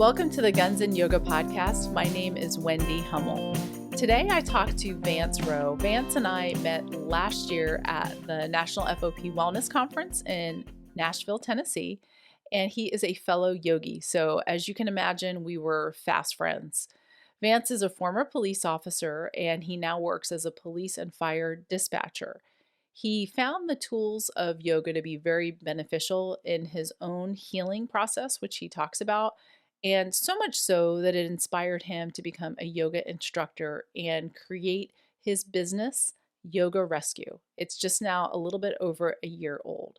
Welcome to the Guns and Yoga podcast. My name is Wendy Hummell. Today I talked to Vance Row. Vance and I met last year at the National FOP Wellness Conference in Nashville, Tennessee, and he is a fellow yogi. So as you can imagine, we were fast friends. Vance is a former police officer, and he now works as a police and fire dispatcher. He found the tools of yoga to be very beneficial in his own healing process, which he talks about, and so much so that it inspired him to become a yoga instructor and create his business, Yoga Rescue. It's just now a little bit over a year old.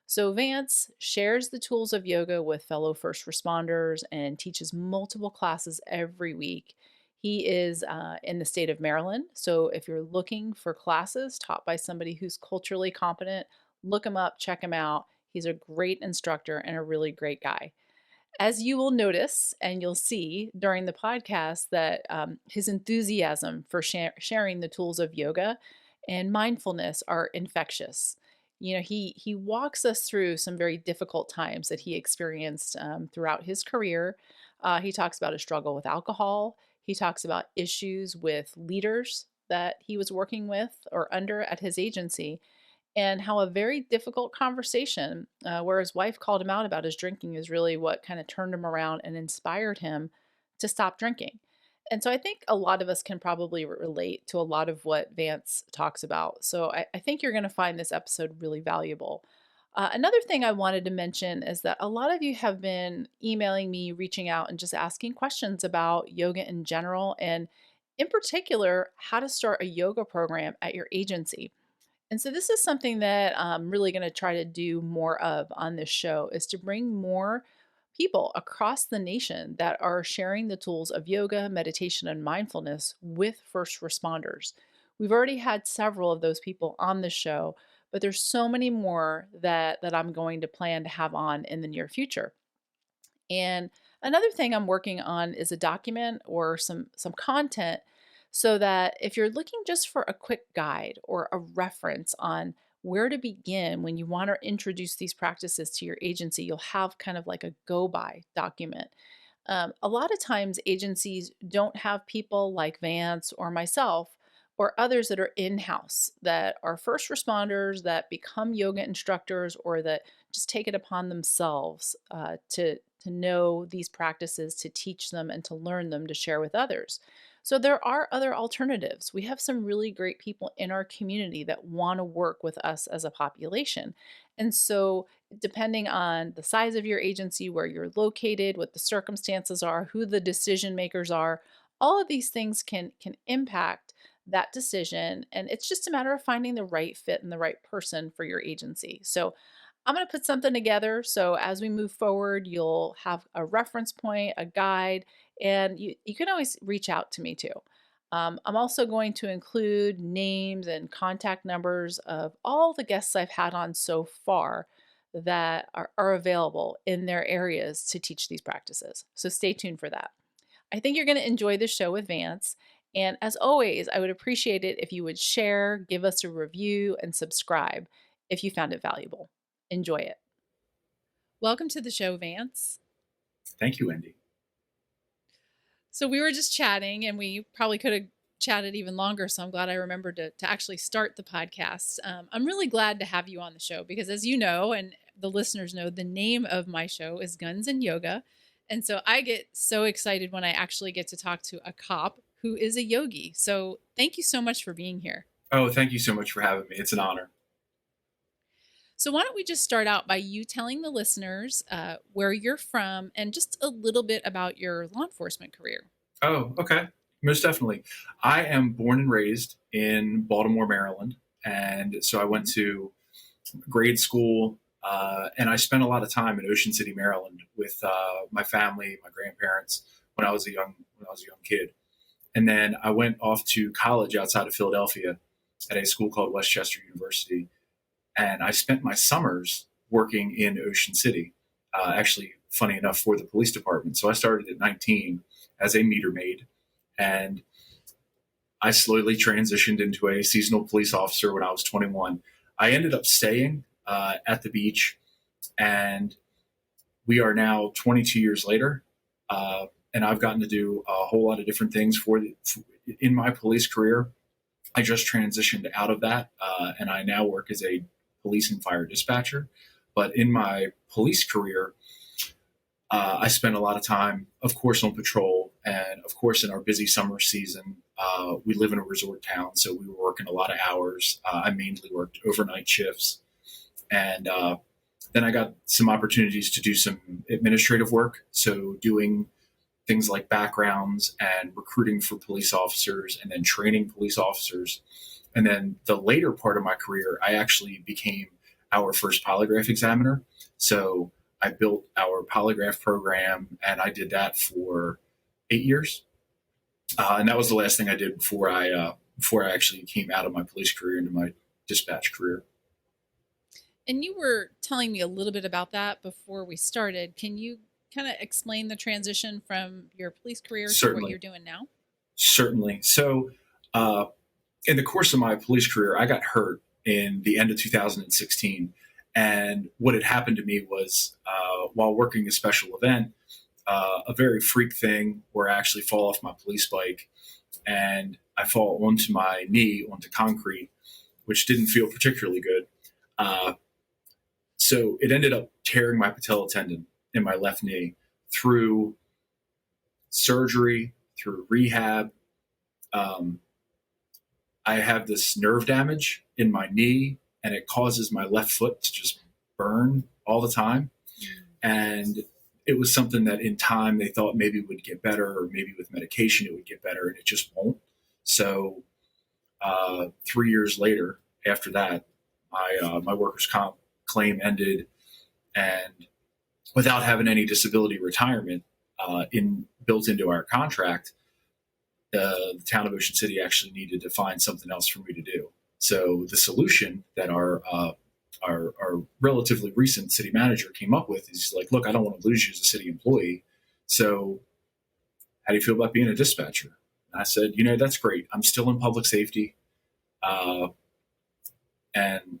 So Vance shares the tools of yoga with fellow first responders and teaches multiple classes every week. He is in the state of Maryland. So if you're looking for classes taught by somebody who's culturally competent, look him up, check him out. He's a great instructor and a really great guy. As you will notice and you'll see during the podcast that his enthusiasm for sharing the tools of yoga and mindfulness are infectious. You know, he walks us through some very difficult times that he experienced throughout his career. He talks about a struggle with alcohol. He talks about issues with leaders that he was working with or under at his agency, and how a very difficult conversation where his wife called him out about his drinking is really what kind of turned him around and inspired him to stop drinking. And so I think a lot of us can probably relate to a lot of what Vance talks about. So I think you're going to find this episode really valuable. Another thing I wanted to mention is that a lot of you have been emailing me, reaching out, and just asking questions about yoga in general, and in particular, how to start a yoga program at your agency. And so this is something that I'm really going to try to do more of on this show, is to bring more people across the nation that are sharing the tools of yoga, meditation, and mindfulness with first responders. We've already had several of those people on the show, but there's so many more that I'm going to plan to have on in the near future. And another thing I'm working on is a document or some content, so that if you're looking just for a quick guide or a reference on where to begin when you want to introduce these practices to your agency, you'll have kind of like a go-by document. A lot of times agencies don't have people like Vance or myself or others that are in-house, that are first responders, that become yoga instructors, or that just take it upon themselves to know these practices, to teach them and to learn them, to share with others. So there are other alternatives. We have some really great people in our community that want to work with us as a population. And so depending on the size of your agency, where you're located, what the circumstances are, who the decision makers are, all of these things can impact that decision. And it's just a matter of finding the right fit and the right person for your agency. So I'm going to put something together. So as we move forward, you'll have a reference point, a guide, and you can always reach out to me too. I'm also going to include names and contact numbers of all the guests I've had on so far that are available in their areas to teach these practices. So stay tuned for that. I think you're going to enjoy the show with Vance. And as always, I would appreciate it if you would share, give us a review, and subscribe if you found it valuable. Enjoy it. Welcome to the show, Vance. Thank you, Wendy. So we were just chatting, and we probably could have chatted even longer, so I'm glad I remembered to actually start the podcast. I'm really glad to have you on the show because, as you know, and the listeners know, the name of my show is Guns and Yoga. And so I get so excited when I actually get to talk to a cop who is a yogi. So thank you so much for being here. Oh, thank you so much for having me. It's an honor. So why don't we just start out by you telling the listeners where you're from and just a little bit about your law enforcement career. Oh, okay. Most definitely. I am born and raised in Baltimore, Maryland. And so I went to grade school and I spent a lot of time in Ocean City, Maryland with my family, my grandparents when I was a young kid. And then I went off to college outside of Philadelphia at a school called Westchester University. And I spent my summers working in Ocean City, actually, funny enough, for the police department. So I started at 19 as a meter maid, and I slowly transitioned into a seasonal police officer when I was 21. I ended up staying at the beach, and we are now 22 years later, And I've gotten to do a whole lot of different things in my police career. I just transitioned out of that, and I now work as a police and fire dispatcher. But in my police career, I spent a lot of time, of course, on patrol. And of course, in our busy summer season, we live in a resort town, so we were working a lot of hours. I mainly worked overnight shifts. And then I got some opportunities to do some administrative work. So doing things like backgrounds and recruiting for police officers and then training police officers. And then the later part of my career, I actually became our first polygraph examiner. So I built our polygraph program, and I did that for 8 years. And that was the last thing I did before I actually came out of my police career into my dispatch career. And you were telling me a little bit about that before we started. Can you kind of explain the transition from your police career to what you're doing now? Certainly. So in the course of my police career, I got hurt in the end of 2016. And what had happened to me was while working a special event, a very freak thing where I actually fall off my police bike and I fall onto my knee onto concrete, which didn't feel particularly good. So it ended up tearing my patella tendon in my left knee through surgery, through rehab. I have this nerve damage in my knee, and it causes my left foot to just burn all the time. And it was something that in time they thought maybe would get better, or maybe with medication it would get better, and it just won't. So 3 years later, after that, my workers' comp claim ended, and without having any disability retirement built into our contract, the town of Ocean City actually needed to find something else for me to do. So the solution that our relatively recent city manager came up with is like, look, I don't want to lose you as a city employee. So how do you feel about being a dispatcher? And I said, that's great. I'm still in public safety. And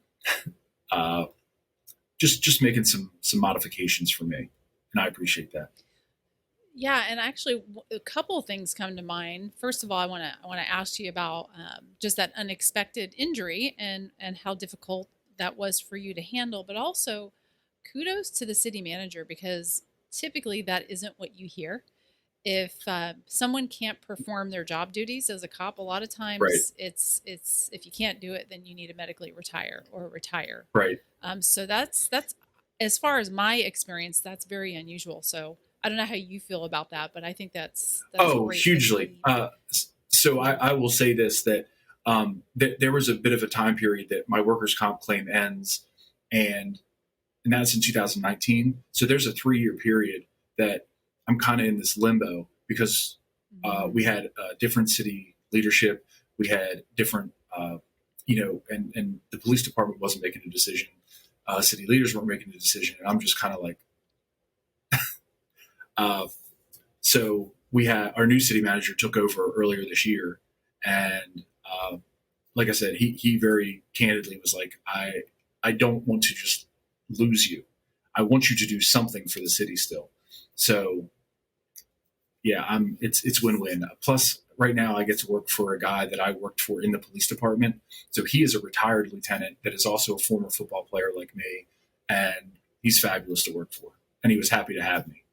just making some modifications for me. And I appreciate that. Yeah, and actually, a couple of things come to mind. First of all, I want to ask you about just that unexpected injury and how difficult that was for you to handle. But also, kudos to the city manager, because typically that isn't what you hear. If someone can't perform their job duties as a cop, a lot of times it's if you can't do it, then you need to medically retire or retire. Right. So that's as far as my experience, that's very unusual. So I don't know how you feel about that, but I think that's great. Hugely. So I will say this, that there was a bit of a time period that my workers' comp claim ends, and that's in 2019. So there's a 3-year period that I'm kind of in this limbo, because we had different city leadership. We had different, and the police department wasn't making a decision. City leaders weren't making a decision. And I'm just kind of like, so we had our new city manager took over earlier this year. And like I said, he very candidly was like, I don't want to just lose you. I want you to do something for the city still. So yeah, it's win-win. Plus right now I get to work for a guy that I worked for in the police department. So he is a retired lieutenant that is also a former football player like me. And he's fabulous to work for. And he was happy to have me.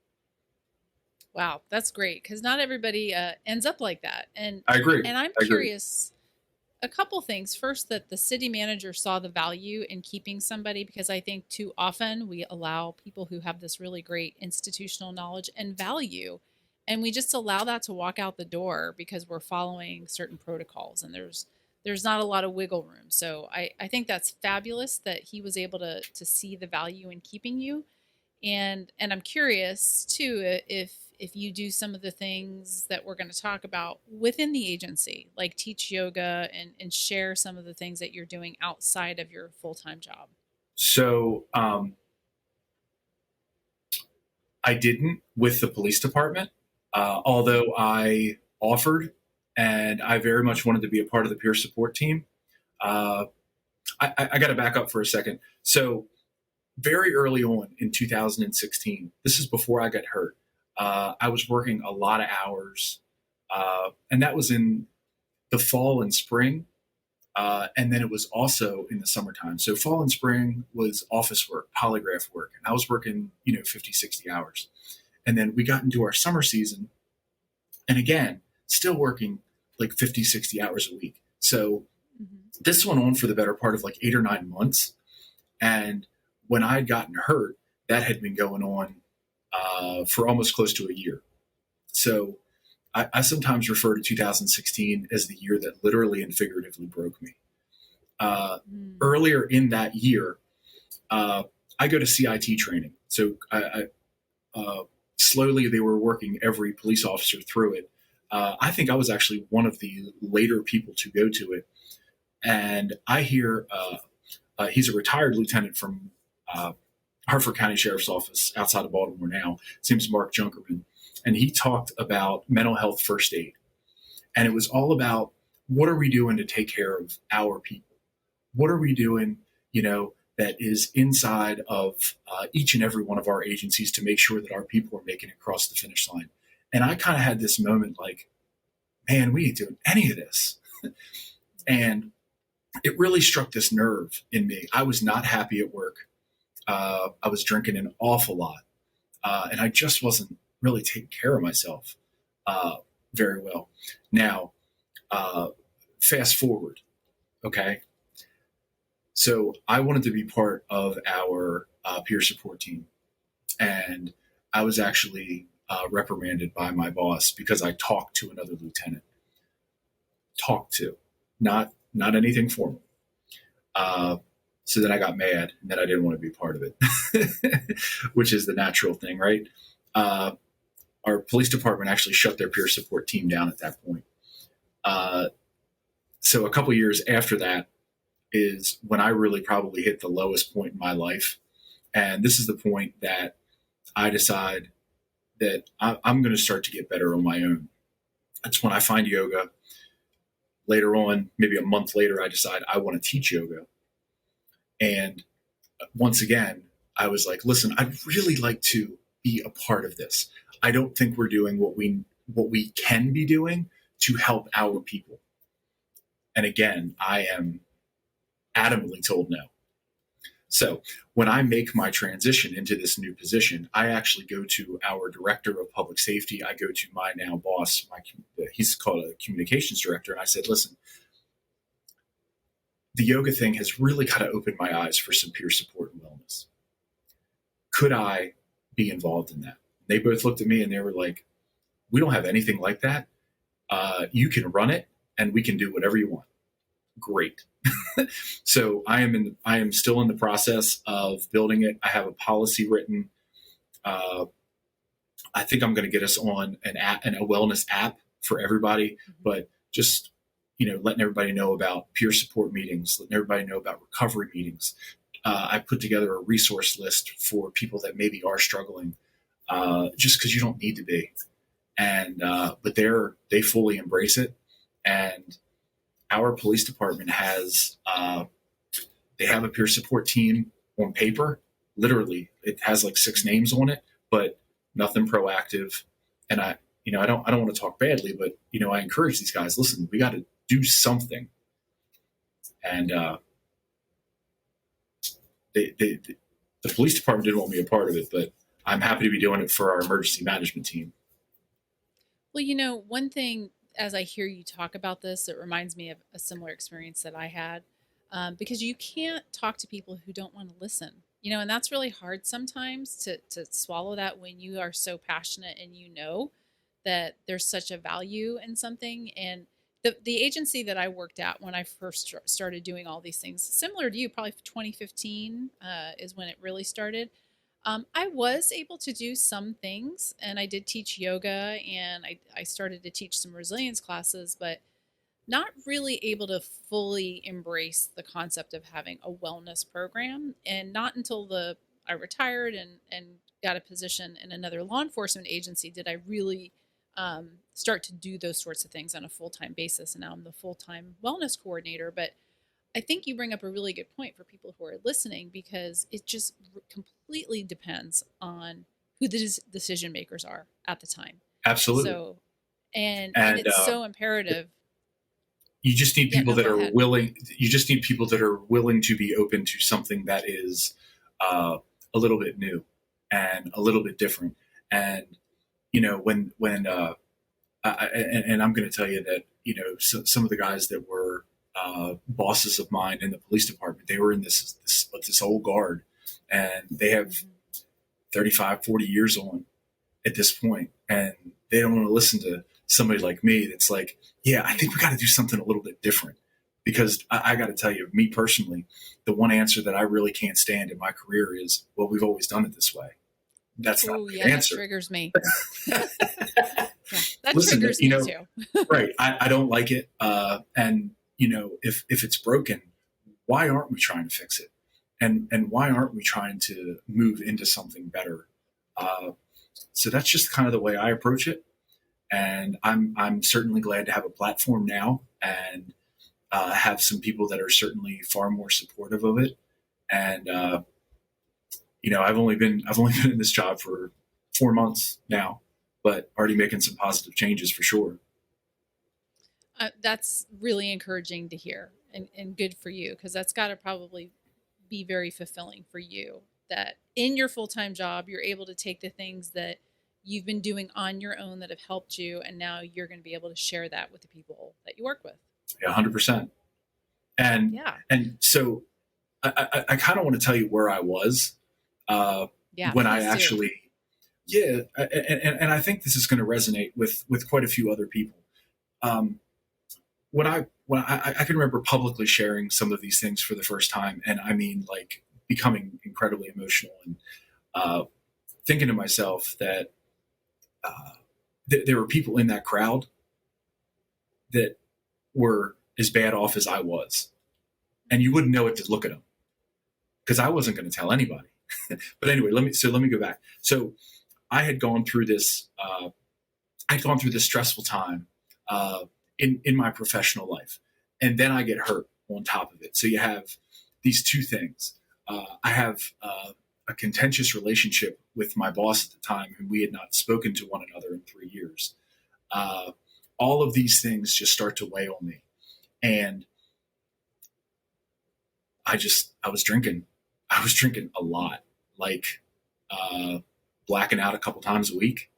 Wow, that's great, because not everybody ends up like that. And I agree. And I'm curious, a couple things. First, that the city manager saw the value in keeping somebody, because I think too often we allow people who have this really great institutional knowledge and value, and we just allow that to walk out the door because we're following certain protocols, and there's not a lot of wiggle room. So I think that's fabulous that he was able to see the value in keeping you. And I'm curious too, if you do some of the things that we're going to talk about within the agency, like teach yoga and share some of the things that you're doing outside of your full-time job. So I didn't with the police department, although I offered, and I very much wanted to be a part of the peer support team. I got to back up for a second. So very early on in 2016, this is before I got hurt, I was working a lot of hours, and that was in the fall and spring. And then it was also in the summertime. So fall and spring was office work, polygraph work. And I was working, 50, 60 hours. And then we got into our summer season. And again, still working like 50, 60 hours a week. So this went on for the better part of like 8 or 9 months. And when I had gotten hurt, that had been going on for almost close to a year. So I sometimes refer to 2016 as the year that literally and figuratively broke me. Earlier in that year, I go to CIT training. So slowly they were working every police officer through it. I think I was actually one of the later people to go to it. And I hear he's a retired lieutenant from Hartford County Sheriff's Office outside of Baltimore now. His name's Mark Junkerman. And he talked about mental health first aid. And it was all about what are we doing to take care of our people? What are we doing, that is inside of each and every one of our agencies to make sure that our people are making it across the finish line? And I kind of had this moment like, man, we ain't doing any of this. And it really struck this nerve in me. I was not happy at work. I was drinking an awful lot. And I just wasn't really taking care of myself very well. Now, fast forward, okay? So I wanted to be part of our peer support team. And I was actually reprimanded by my boss because I talked to another lieutenant. Talked to, not anything formal. So then I got mad and then I didn't want to be part of it, which is the natural thing, right? Our police department actually shut their peer support team down at that point. So a couple years after that is when I really probably hit the lowest point in my life. And this is the point that I decide that I'm going to start to get better on my own. That's when I find yoga. Later on, maybe a month later, I decide I want to teach yoga. And once again, I was like, listen, I'd really like to be a part of this. I don't think we're doing what we can be doing to help our people. And again, I am adamantly told no. So when I make my transition into this new position, I actually go to our director of public safety. I go to my now boss, he's called a communications director. And I said, listen, the yoga thing has really kind of opened my eyes for some peer support and wellness. Could I be involved in that? They both looked at me and they were like, we don't have anything like that. You can run it and we can do whatever you want. Great. So I am still in the process of building it. I have a policy written. I think I'm going to get us on an app and a wellness app for everybody, but just, letting everybody know about peer support meetings, letting everybody know about recovery meetings. I put together a resource list for people that maybe are struggling, just because you don't need to be. And, but they fully embrace it. And our police department has, they have a peer support team on paper. Literally, it has like 6 names on it, but nothing proactive. And I don't want to talk badly, but, I encourage these guys, listen, we got to do something. And, the police department didn't want me a part of it, but I'm happy to be doing it for our emergency management team. Well, one thing as I hear you talk about this, it reminds me of a similar experience that I had, because you can't talk to people who don't want to listen, and that's really hard sometimes to swallow that when you are so passionate and that there's such a value in something. And the agency that I worked at when I first started doing all these things, similar to you, probably 2015 is when it really started. I was able to do some things, and I did teach yoga, and I started to teach some resilience classes, but not really able to fully embrace the concept of having a wellness program. And not until I retired and got a position in another law enforcement agency did I really start to do those sorts of things on a full-time basis. And now I'm the full-time wellness coordinator. But I think you bring up a really good point for people who are listening, because it just completely depends on who the decision makers are at the time. Absolutely. So, and And it's so imperative. you just need Yeah, people no, that go are ahead. willing. You just need people that are willing to be open to something that is a little bit new and a little bit different. And and I'm going to tell you that some of the guys that were bosses of mine in the police department, they were in this old guard, and they have 35, 40 years on at this point, and they don't want to listen to somebody like me that's like, yeah, I think we got to do something a little bit different. Because I got to tell you, me personally, the one answer that I really can't stand in my career is, well, we've always done it this way. That's not the answer. That triggers me. Yeah, that Listen, triggers me too. Right. I don't like it. And if it's broken, why aren't we trying to fix it? And why aren't we trying to move into something better? So that's just kind of the way I approach it. And I'm certainly glad to have a platform now and have some people that are certainly far more supportive of it. And I've only been in this job for 4 months now, but already making some positive changes for sure. That's really encouraging to hear, and good for you, because that's got to probably be very fulfilling for you, that in your full-time job, you're able to take the things that you've been doing on your own that have helped you, and now you're going to be able to share that with the people that you work with. Yeah, 100%. And so I kind of want to tell you where I was when I actually, and I think this is going to resonate with quite a few other people. When I can remember publicly sharing some of these things for the first time, and I mean, like, becoming incredibly emotional and thinking to myself that there were people in that crowd that were as bad off as I was, and you wouldn't know it to look at them because I wasn't going to tell anybody. But anyway, let me go back. So I had gone through this. I'd gone through this stressful time in my professional life, and then I get hurt on top of it. So you have these two things. I have a contentious relationship with my boss at the time, and we had not spoken to one another in 3 years. All of these things just start to weigh on me, and I was drinking. I was drinking a lot, like blacking out a couple times a week,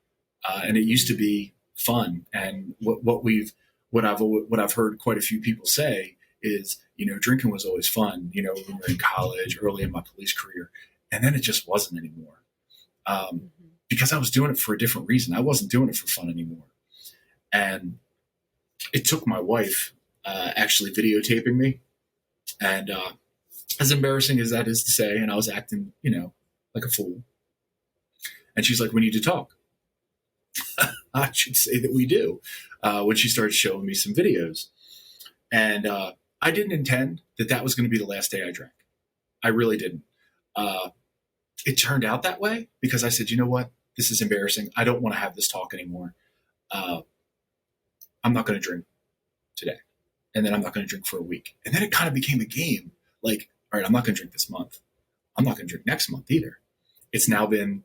and it used to be fun. And what I've heard quite a few people say is, drinking was always fun, when we were in college, early in my police career, and then it just wasn't anymore, because I was doing it for a different reason. I wasn't doing it for fun anymore, and it took my wife actually videotaping me, and as embarrassing as that is to say, and I was acting, like a fool. And she's like, "We need to talk." I should say that we do. When she started showing me some videos, and I didn't intend that was going to be the last day I drank. I really didn't. It turned out that way because I said, "You know what? This is embarrassing. I don't want to have this talk anymore. I'm not going to drink today, and then I'm not going to drink for a week." And then it kind of became a game. Like, all right, I'm not going to drink this month. I'm not going to drink next month either. It's now been,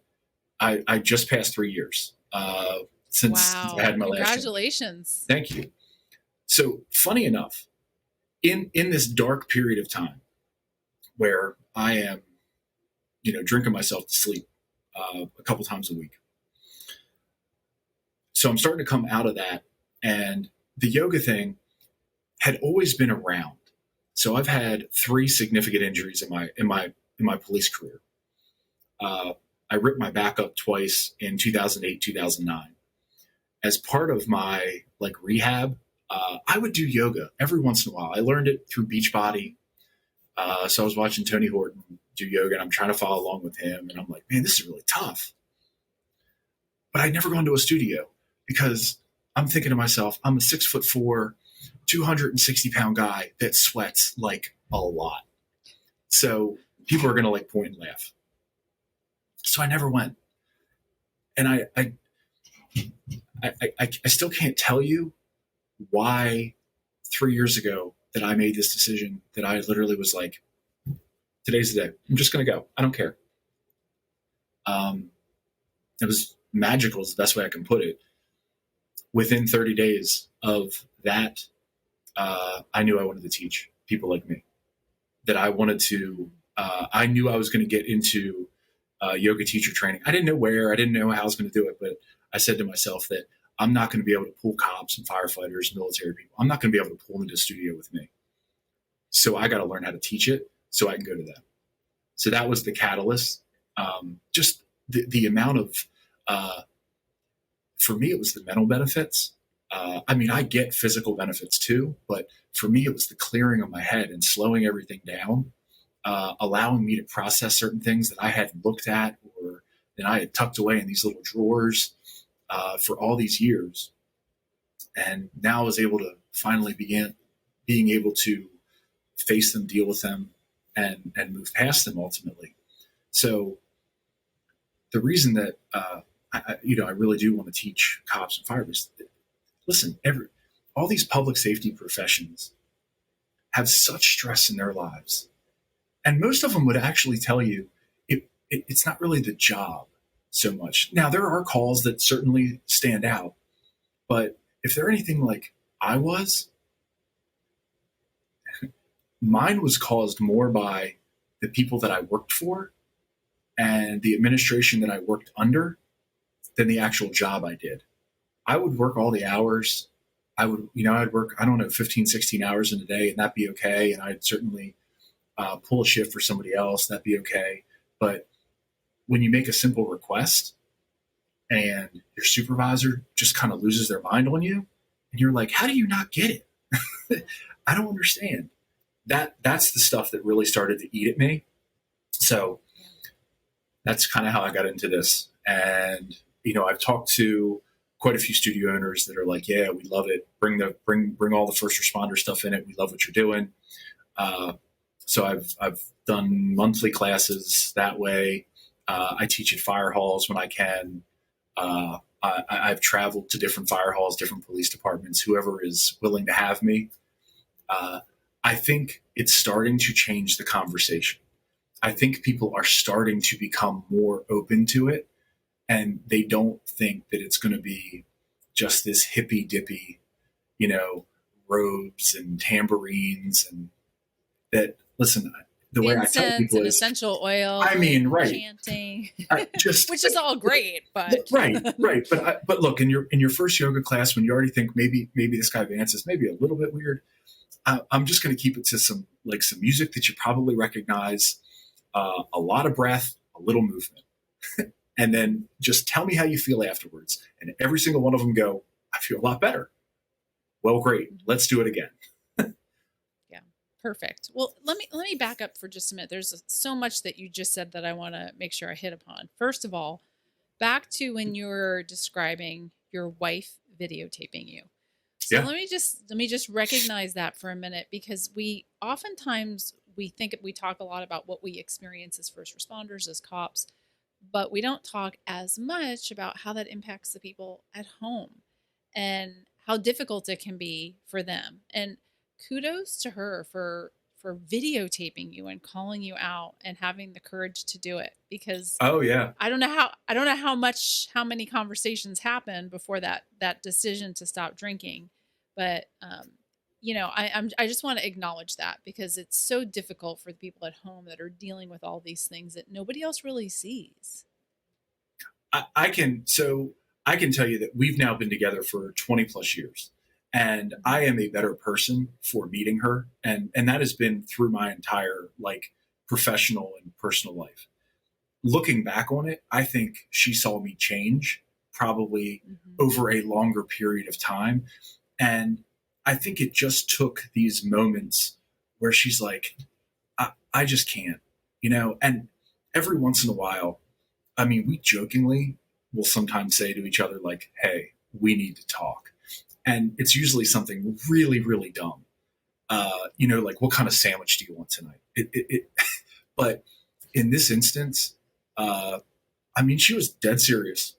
I just passed 3 years since I had my last. Congratulations. Thank you. So funny enough, in this dark period of time where I am, drinking myself to sleep a couple times a week. So I'm starting to come out of that, and the yoga thing had always been around. So I've had 3 significant injuries in my police career. I ripped my back up twice in 2008, 2009. As part of my rehab, I would do yoga every once in a while. I learned it through Beachbody. So I was watching Tony Horton do yoga, and I'm trying to follow along with him. And I'm like, man, this is really tough. But I'd never gone to a studio because I'm thinking to myself, I'm a 6'4", 260-pound guy that sweats like a lot. So people are going to point and laugh. So I never went. And I still can't tell you why 3 years ago that I made this decision, that I literally was like, today's the day. I'm just going to go. I don't care. It was magical is the best way I can put it. Within 30 days of that, I knew I wanted to teach people like me, that I wanted to, I knew I was going to get into yoga teacher training. I didn't know where, I didn't know how I was going to do it, but I said to myself that I'm not going to be able to pull cops and firefighters, military people. I'm not going to be able to pull them into the studio with me. So I got to learn how to teach it so I can go to them. So that was the catalyst. Just the amount of, for me, it was the mental benefits. I mean, I get physical benefits too, but for me, it was the clearing of my head and slowing everything down, allowing me to process certain things that I hadn't looked at or that I had tucked away in these little drawers for all these years. And now I was able to finally begin being able to face them, deal with them, and move past them ultimately. So the reason that I really do want to teach cops and firefighters. Listen, all these public safety professions have such stress in their lives, and most of them would actually tell you it's not really the job so much. Now there are calls that certainly stand out, but if they're anything like I was, mine was caused more by the people that I worked for and the administration that I worked under than the actual job I did. I would work all the hours. I'd work, I don't know, 15, 16 hours in a day, and that'd be okay. And I'd certainly pull a shift for somebody else. That'd be okay. But when you make a simple request and your supervisor just kind of loses their mind on you, and you're like, how do you not get it? I don't understand. That's the stuff that really started to eat at me. So that's kind of how I got into this. And, I've talked to quite a few studio owners that are like, yeah, we love it. Bring all the first responder stuff in it. We love what you're doing. So I've done monthly classes that way. I teach at fire halls when I can. I've traveled to different fire halls, different police departments, whoever is willing to have me. I think it's starting to change the conversation. I think people are starting to become more open to it, and they don't think that it's going to be just this hippy dippy, robes and tambourines, and that, listen, the way I tell people and is essential oil. I mean, right. Chanting, which is all great, but right. But look, in your first yoga class, when you already think maybe this guy Vance is maybe a little bit weird, I'm just going to keep it to some music that you probably recognize, a lot of breath, a little movement. And then just tell me how you feel afterwards. And every single one of them go, I feel a lot better. Well, great. Let's do it again. Yeah, perfect. Well, let me back up for just a minute. There's so much that you just said that I want to make sure I hit upon. First of all, back to when you were describing your wife videotaping you. So yeah. let me just recognize that for a minute, because we oftentimes we talk a lot about what we experience as first responders, as cops, but we don't talk as much about how that impacts the people at home and how difficult it can be for them. And kudos to her for videotaping you and calling you out and having the courage to do it, because oh yeah, I don't know how many conversations happen before that decision to stop drinking, but I just want to acknowledge that, because it's so difficult for the people at home that are dealing with all these things that nobody else really sees. I can tell you that we've now been together for 20 plus years, and I am a better person for meeting her. And that has been through my entire professional and personal life. Looking back on it, I think she saw me change probably over a longer period of time. And I think it just took these moments where she's like, I just can't, and every once in a while, I mean, we jokingly will sometimes say to each other, like, hey, we need to talk. And it's usually something really, really dumb. What kind of sandwich do you want tonight? But in this instance, she was dead serious.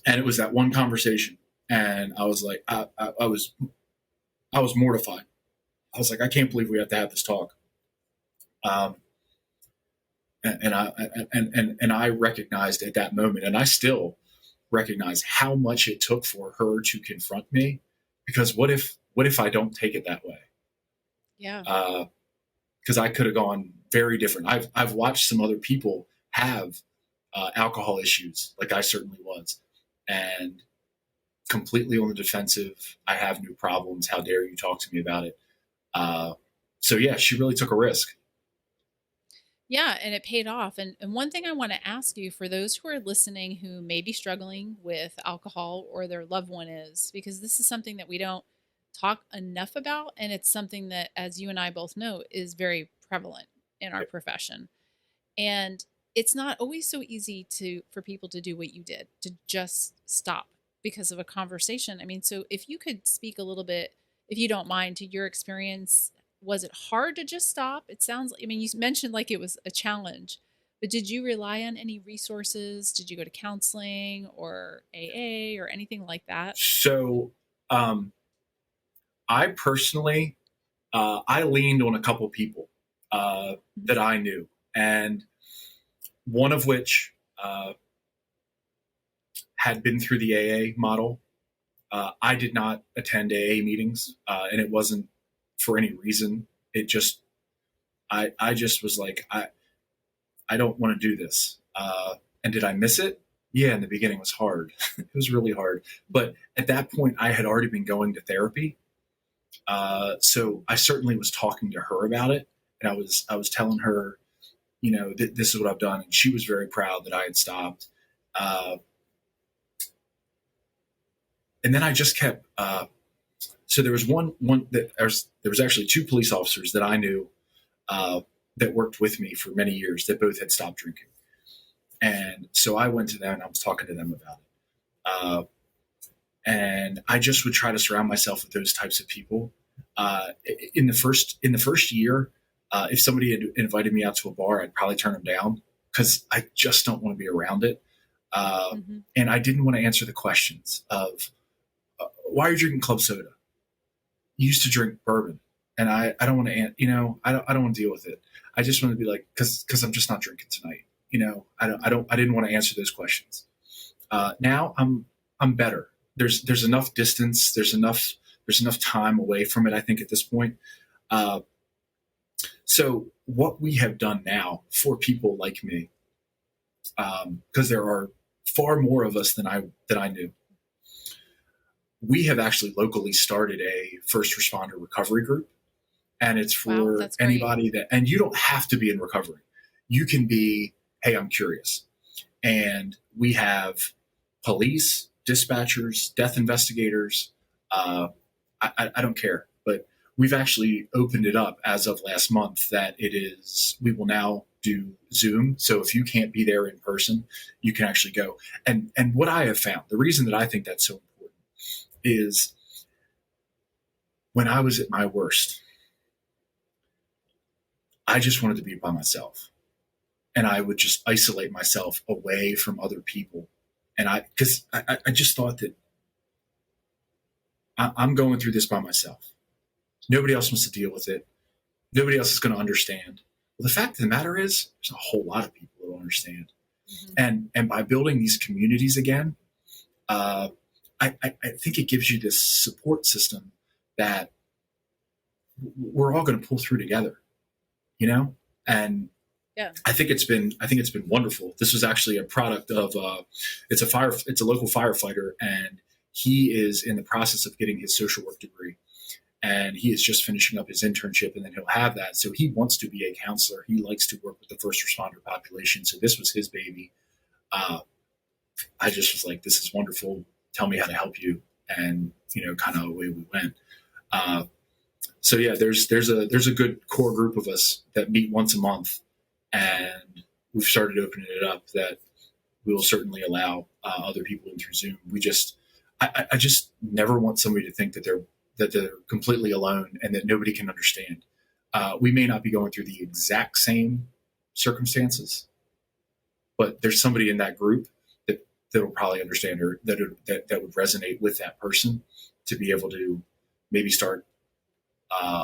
And it was that one conversation. And I was like, I was mortified. I was like, I can't believe we have to have this talk. And I recognized at that moment, and I still recognize how much it took for her to confront me, because what if I don't take it that way? Yeah. Because I could have gone very different. I've watched some other people have alcohol issues, like I certainly was, and completely on the defensive. I have no problems. How dare you talk to me about it? So yeah, she really took a risk. Yeah, and it paid off. And one thing I want to ask you, for those who are listening who may be struggling with alcohol or their loved one is, because this is something that we don't talk enough about, and it's something that, as you and I both know, is very prevalent in our profession. And it's not always so easy to for people to do what you did, to just stop because of a conversation. I mean, so if you could speak a little bit, if you don't mind, to your experience, was it hard to just stop? It sounds like, I mean, you mentioned like it was a challenge, but did you rely on any resources? Did you go to counseling or AA or anything like that? So um, I personally, I leaned on a couple people Mhm. that I knew, and one of which had been through the AA model. I did not attend AA meetings, and it wasn't for any reason. It just, I just was like, I don't want to do this. And did I miss it? Yeah, in the beginning it was hard. It was really hard. But at that point, I had already been going to therapy. So I certainly was talking to her about it. And I was telling her, this is what I've done. And she was very proud that I had stopped. Uh, and then I just kept, so there was one that there was actually two police officers that I knew uh, that worked with me for many years that both had stopped drinking. And so I went to them and I was talking to them about it. And I just would try to surround myself with those types of people. In the first year, if somebody had invited me out to a bar, I'd probably turn them down because I just don't want to be around it. Hmm. And I didn't want to answer the questions of why are you drinking club soda? You used to drink bourbon, and I don't want to, I don't want to deal with it. I just want to be like, because I'm just not drinking tonight. I didn't want to answer those questions. Now I'm better. There's enough distance. There's enough time away from it. I think at this point. Uh, so what we have done now for people like me, because there are far more of us than I knew. We have actually locally started a first responder recovery group, and it's Wow, for that's great. anybody and you don't have to be in recovery. You can be, hey, I'm curious. And we have police, dispatchers, death investigators. Uh, I don't care, but we've actually opened it up as of last month that we will now do Zoom. So if you can't be there in person, you can actually go. And what I have found, the reason that I think that's so important is when I was at my worst, I just wanted to be by myself. And I would just isolate myself away from other people. And because I just thought that I'm going through this by myself. Nobody else wants to deal with it. Nobody else is going to understand. Well, the fact of the matter is, there's a whole lot of people that don't understand. Hmm. And by building these communities again, uh, I think it gives you this support system that we're all going to pull through together, you know? And Yeah. I think it's been wonderful. This was actually a product of it's a local firefighter, and he is in the process of getting his social work degree, and he is just finishing up his internship, and then he'll have that. So he wants to be a counselor. He likes to work with the first responder population. So this was his baby. Uh, I just was like, this is wonderful. Tell me how to help you, and kind of away we went. Uh, so yeah, there's a good core group of us that meet once a month, and we've started opening it up that we will certainly allow other people in through Zoom. I just never want somebody to think that they're completely alone and that nobody can understand. We may not be going through the exact same circumstances, but there's somebody in that group that will probably understand, or that would resonate with that person, to be able to maybe start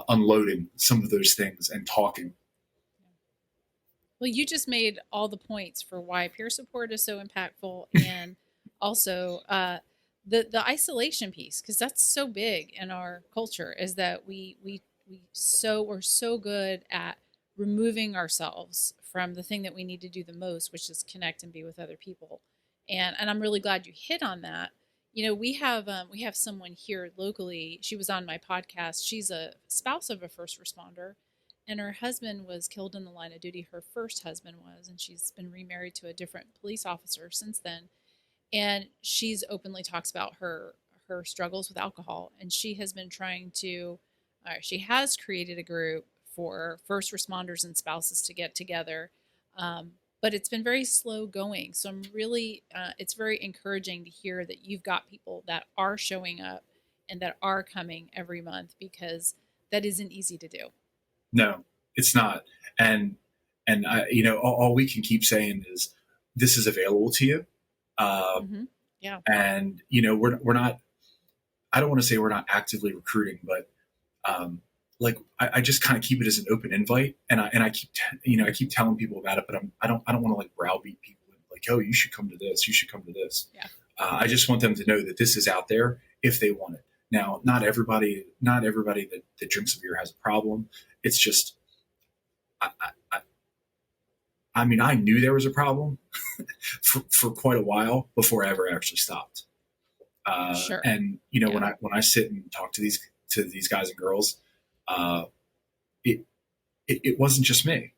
unloading some of those things and talking. Well, you just made all the points for why peer support is so impactful, and also the isolation piece, because that's so big in our culture. Is that we're so good at removing ourselves from the thing that we need to do the most, which is connect and be with other people. And I'm really glad you hit on that. You know, we have someone here locally. She was on my podcast. She's a spouse of a first responder, and her husband was killed in the line of duty. Her first husband was, and she's been remarried to a different police officer since then. And she's openly talks about her struggles with alcohol, and she has been trying to she has created a group for first responders and spouses to get together. But it's been very slow going. So I'm really, it's very encouraging to hear that you've got people that are showing up and that are coming every month, because that isn't easy to do. No, it's not. And all we can keep saying is this is available to you. Uh, Mm-hmm. Yeah. and we're not. I don't want to say we're not actively recruiting, but um, like I just kind of keep it as an open invite, and I keep I keep telling people about it, but I don't want to like browbeat people like, oh, you should come to this, you should come to this. Yeah. I just want them to know that this is out there if they want it. Now, not everybody that drinks a beer has a problem. It's just, I, I, I mean, I knew there was a problem for quite a while before I ever actually stopped. Sure. And when I sit and talk to these guys and girls, uh, it, it wasn't just me.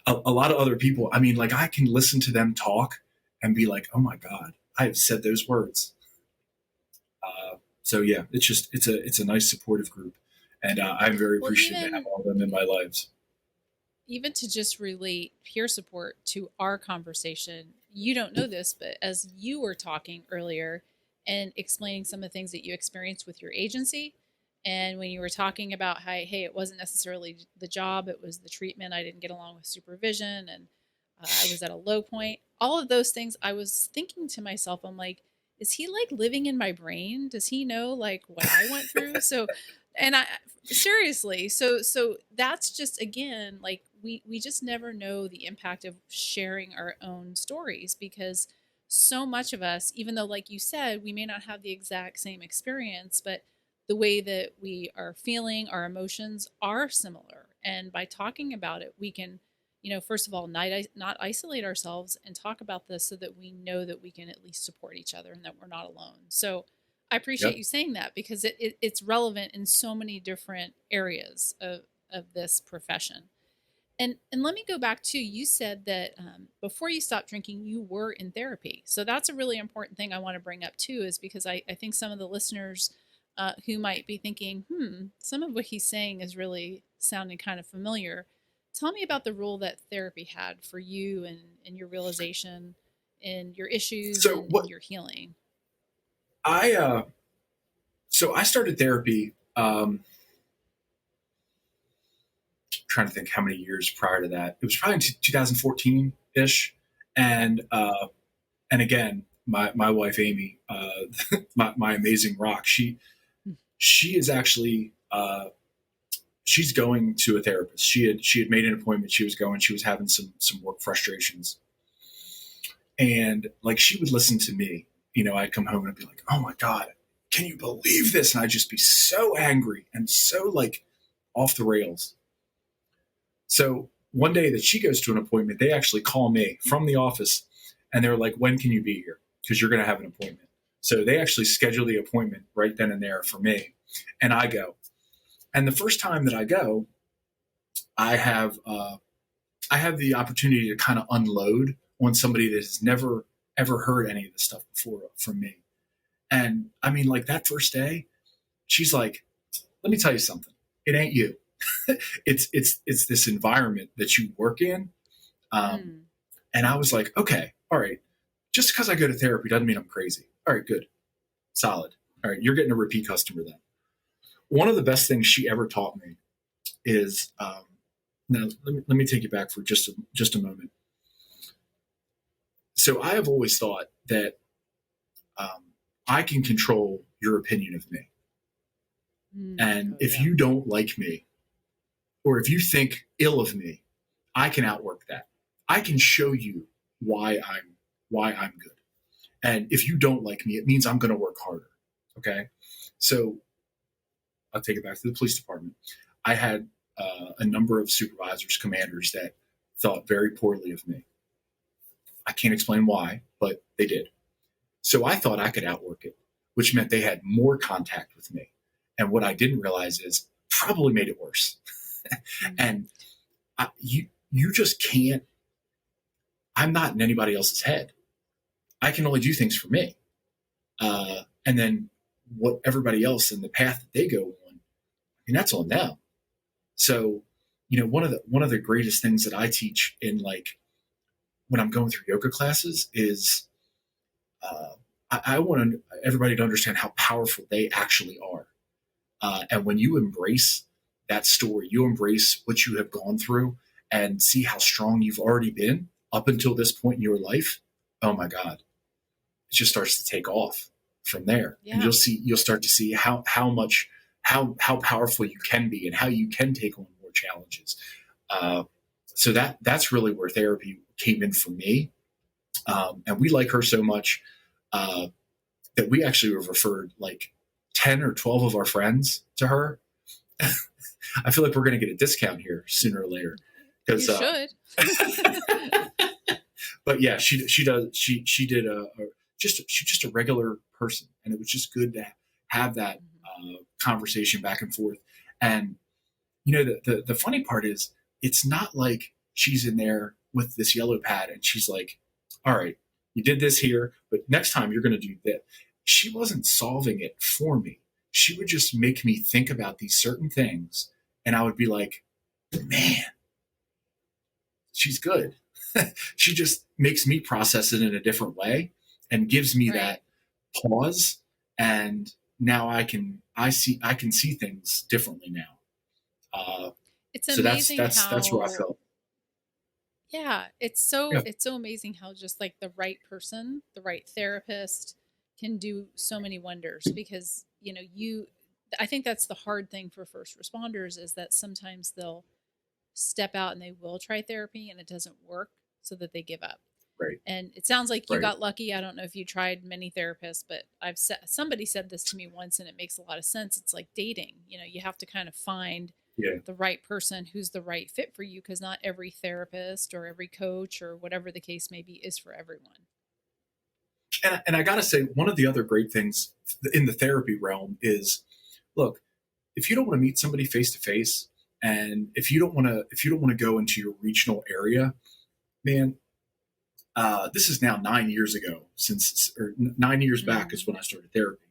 A lot of other people. I mean, like I can listen to them talk and be like, oh my god, I have said those words. So yeah, it's a nice supportive group, and I'm very Well, appreciative to have all of them in my lives. even to just relate peer support to our conversation, you don't know this, but as you were talking earlier and explaining some of the things that you experienced with your agency, and when you were talking about how, hey, it wasn't necessarily the job, it was the treatment, I didn't get along with supervision, and I was at a low point, all of those things, I was thinking to myself, I'm like, is he like living in my brain? Does he know like what I went through? So, and I seriously, so that's just, again, like we just never know the impact of sharing our own stories, because so much of us, even though like you said, we may not have the exact same experience, but the way that we are feeling, our emotions are similar, and by talking about it, we can, first of all, not isolate ourselves and talk about this, so that we know that we can at least support each other and that we're not alone. So I appreciate Yep. you saying that, because it's relevant in so many different areas of this profession. And let me go back to, you said that before you stopped drinking, you were in therapy. So that's a really important thing I want to bring up too, is because I think some of the listeners who might be thinking, some of what he's saying is really sounding kind of familiar. Tell me about the role that therapy had for you, and your realization and your issues So and what your healing. I so I started therapy. Trying to think how many years prior to that. It was probably in 2014 ish, and again, my wife Amy, my amazing rock. She is actually she's going to a therapist. She had made an appointment. She was going. She was having some work frustrations, and like she would listen to me. I'd come home and I'd be like, "Oh my god, can you believe this?" And I'd just be so angry and so like off the rails. So one day that she goes to an appointment, they actually call me from the office, and they're like, "When can you be here? Because you're going to have an appointment." So they actually schedule the appointment right then and there for me, and I go. And the first time that I go, I have I have the opportunity to kind of unload on somebody that has never ever heard any of this stuff before from me. And I mean, like that first day, she's like, "Let me tell you something. It ain't you. It's this environment that you work in." Um, Mm. and I was like, "Okay, all right. Just because I go to therapy doesn't mean I'm crazy. All right, good, solid. All right, you're getting a repeat customer then." One of the best things she ever taught me is now let me take you back for just a moment. So I have always thought that I can control your opinion of me, and Oh if yeah. you don't like me or if you think ill of me, I can outwork that. I can show you why I'm good. And if you don't like me, it means I'm going to work harder. Okay. So I'll take it back to the police department. I had a number of supervisors, commanders that thought very poorly of me. I can't explain why, but they did. So I thought I could outwork it, which meant they had more contact with me. And what I didn't realize is probably made it worse. And you just can't. I'm not in anybody else's head. I can only do things for me. And then what everybody else in the path that they go on, and that's on them. So, one of the greatest things that I teach in like when I'm going through yoga classes is I want everybody to understand how powerful they actually are. And when you embrace that story, you embrace what you have gone through and see how strong you've already been up until this point in your life. Oh my God, it just starts to take off from there. Yeah. And you'll start to see how powerful you can be and how you can take on more challenges. So that's really where therapy came in for me. And we like her so much that we actually have referred like 10 or 12 of our friends to her. I feel like we're going to get a discount here sooner or later. You should. But yeah, she does. She did she's just a regular person, and it was just good to have that conversation back and forth. And the funny part is, it's not like she's in there with this yellow pad and she's like, "All right, you did this here, but next time you're going to do that." She wasn't solving it for me. She would just make me think about these certain things, and I would be like, "Man, she's good." She just makes me process it in a different way and gives me that pause. And now I can see things differently now. It's amazing so that's where I felt. Yeah, it's so amazing how just like the right person, the right therapist can do so many wonders, because I think that's the hard thing for first responders, is that sometimes they'll step out and they will try therapy and it doesn't work, so that they give up. Right. And it sounds like you got lucky. I don't know if you tried many therapists, but somebody said this to me once, and it makes a lot of sense. It's like dating. You have to kind of find the right person who's the right fit for you, because not every therapist or every coach or whatever the case may be is for everyone. And I got to say, one of the other great things in the therapy realm is, look, if you don't want to meet somebody face to face, and if you don't want to go into your regional area, man, this is now 9 years ago, 9 years back is when I started therapy.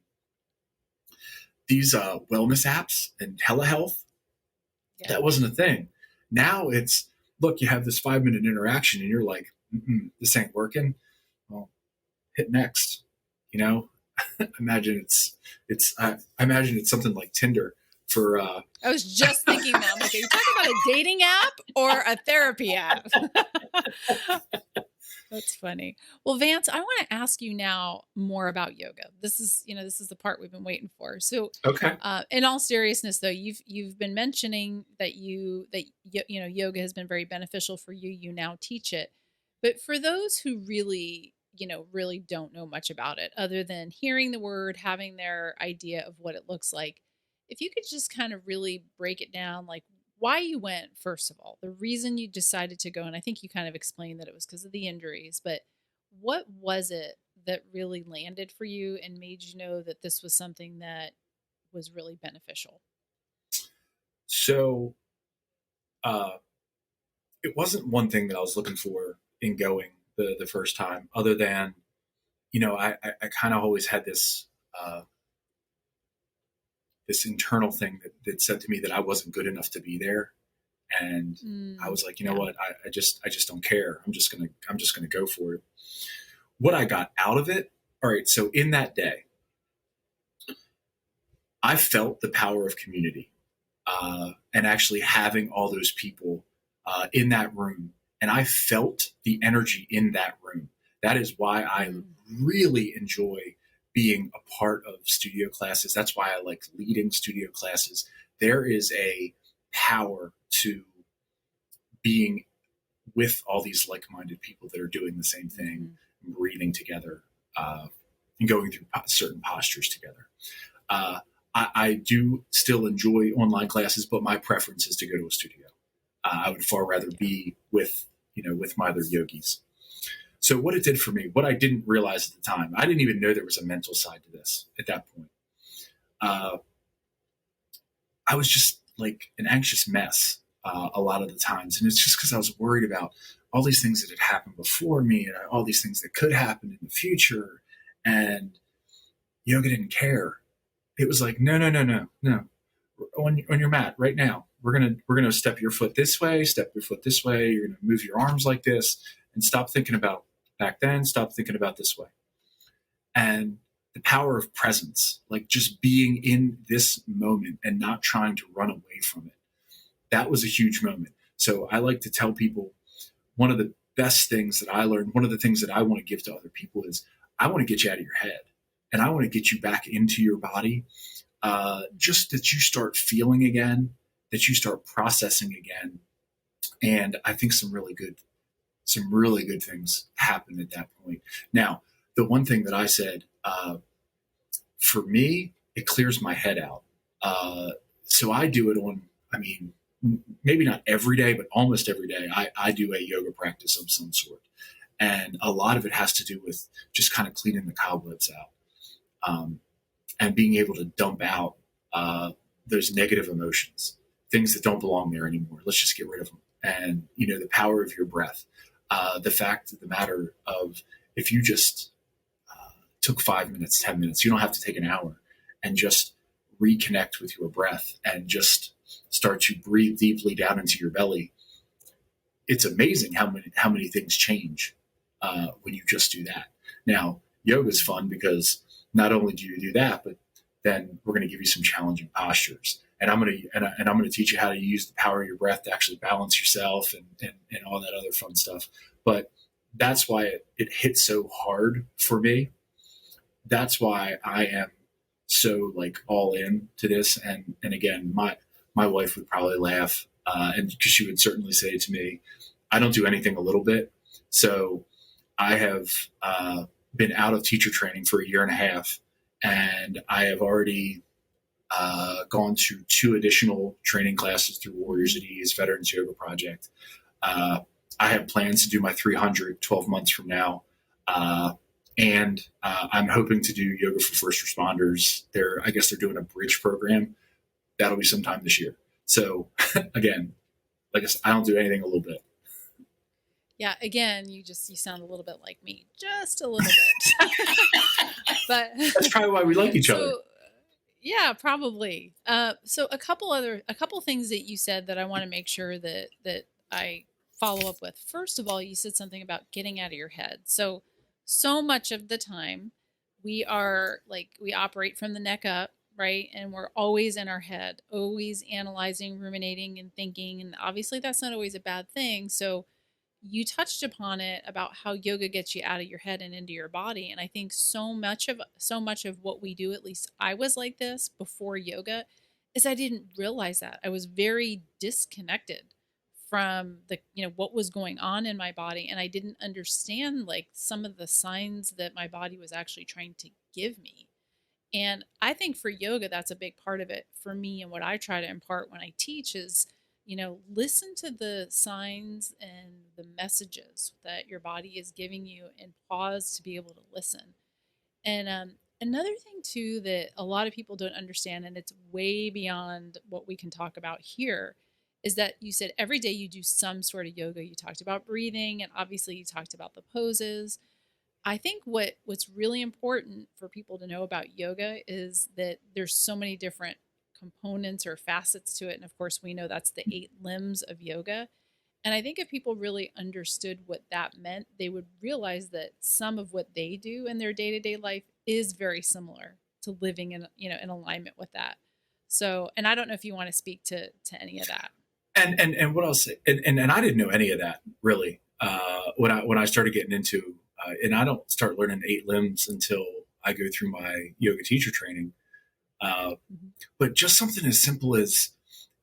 These wellness apps and telehealth, that wasn't a thing. Now it's, look, you have this 5-minute interaction and you're like, this ain't working. Well, hit next. I imagine I imagine it's something like Tinder for. I was just thinking that. I'm like, are you talking about a dating app or a therapy app? That's funny. Well, Vance, I want to ask you now more about yoga. This is the part we've been waiting for. So, okay. In all seriousness, though, you've been mentioning that yoga has been very beneficial for you. You now teach it, but for those who really don't know much about it, other than hearing the word, having their idea of what it looks like, if you could just kind of really break it down, like why you went, first of all, the reason you decided to go. And I think you kind of explained that it was because of the injuries, but what was it that really landed for you and made you know that this was something that was really beneficial? So, it wasn't one thing that I was looking for in going the first time, other than, I kind of always had this internal thing that said to me that I wasn't good enough to be there. And I was like, you know what? I just don't care. I'm just going to go for it. What I got out of it. All right. So in that day, I felt the power of community, and actually having all those people in that room. And I felt the energy in that room. That is why I really enjoy being a part of studio classes. That's why I like leading studio classes. There is a power to being with all these like-minded people that are doing the same thing, breathing together, and going through certain postures together. I do still enjoy online classes, but my preference is to go to a studio. I would far rather be with my other yogis. So what it did for me, what I didn't realize at the time, I didn't even know there was a mental side to this at that point. I was just like an anxious mess a lot of the times. And it's just because I was worried about all these things that had happened before me and all these things that could happen in the future. And yoga didn't care. It was like, no. On your mat right now, we're gonna step your foot this way, step your foot this way. You're gonna move your arms like this, and stop thinking about back then. Stop thinking about this way. And the power of presence, like just being in this moment and not trying to run away from it. That was a huge moment. So I like to tell people one of the best things that I learned, one of the things that I want to give to other people is I want to get you out of your head and I want to get you back into your body. Just that you start feeling again, that you start processing again. And I think some really good things happen at that point. Now, the one thing that I said, for me, it clears my head out. So I do it on, maybe not every day, but almost every day. I do a yoga practice of some sort. And a lot of it has to do with just kind of cleaning the cobwebs out. And being able to dump out those negative emotions, things that don't belong there anymore. Let's just get rid of them. And, the power of your breath, the fact of the matter of if you just took 5 minutes, 10 minutes, you don't have to take an hour, and just reconnect with your breath and just start to breathe deeply down into your belly. It's amazing how many things change when you just do that. Now, yoga is fun because not only do you do that, but then we're going to give you some challenging postures, and I'm going to teach you how to use the power of your breath to actually balance yourself and all that other fun stuff. But that's why it hit so hard for me. That's why I am so like all in to this. And again, my wife would probably laugh, and because she would certainly say to me, I don't do anything a little bit. So I have been out of teacher training for 1.5 years, and I have already gone to 2 additional training classes through Warriors at Ease Veterans Yoga Project. I have plans to do my 300 12 months from now. And I'm hoping to do yoga for first responders. I guess they're doing a bridge program. That'll be sometime this year. So again, like I said, I don't do anything a little bit. Yeah. Again, you sound a little bit like me, just a little bit, but that's probably why we like each other. Yeah, probably. So a couple things that you said that I want to make sure that I follow up with. First of all, you said something about getting out of your head. So much of the time we operate from the neck up, right? And we're always in our head, always analyzing, ruminating, and thinking. And obviously that's not always a bad thing. So you touched upon it about how yoga gets you out of your head and into your body. And I think so much of what we do, at least I was like this before yoga, is I didn't realize that. I was very disconnected from what was going on in my body, and I didn't understand like some of the signs that my body was actually trying to give me. And I think for yoga, that's a big part of it for me. And what I try to impart when I teach is, listen to the signs and the messages that your body is giving you and pause to be able to listen. And another thing too that a lot of people don't understand, and it's way beyond what we can talk about here, is that you said every day you do some sort of yoga. You talked about breathing, and obviously you talked about the poses. I think what's really important for people to know about yoga is that there's so many different components or facets to it. And of course, we know that's the 8 limbs of yoga. And I think if people really understood what that meant, they would realize that some of what they do in their day-to-day life is very similar to living in alignment with that. So, and I don't know if you want to speak to any of that. And what I'll say, and I didn't know any of that really when I started getting into, and I don't start learning 8 limbs until I go through my yoga teacher training. But just something as simple as,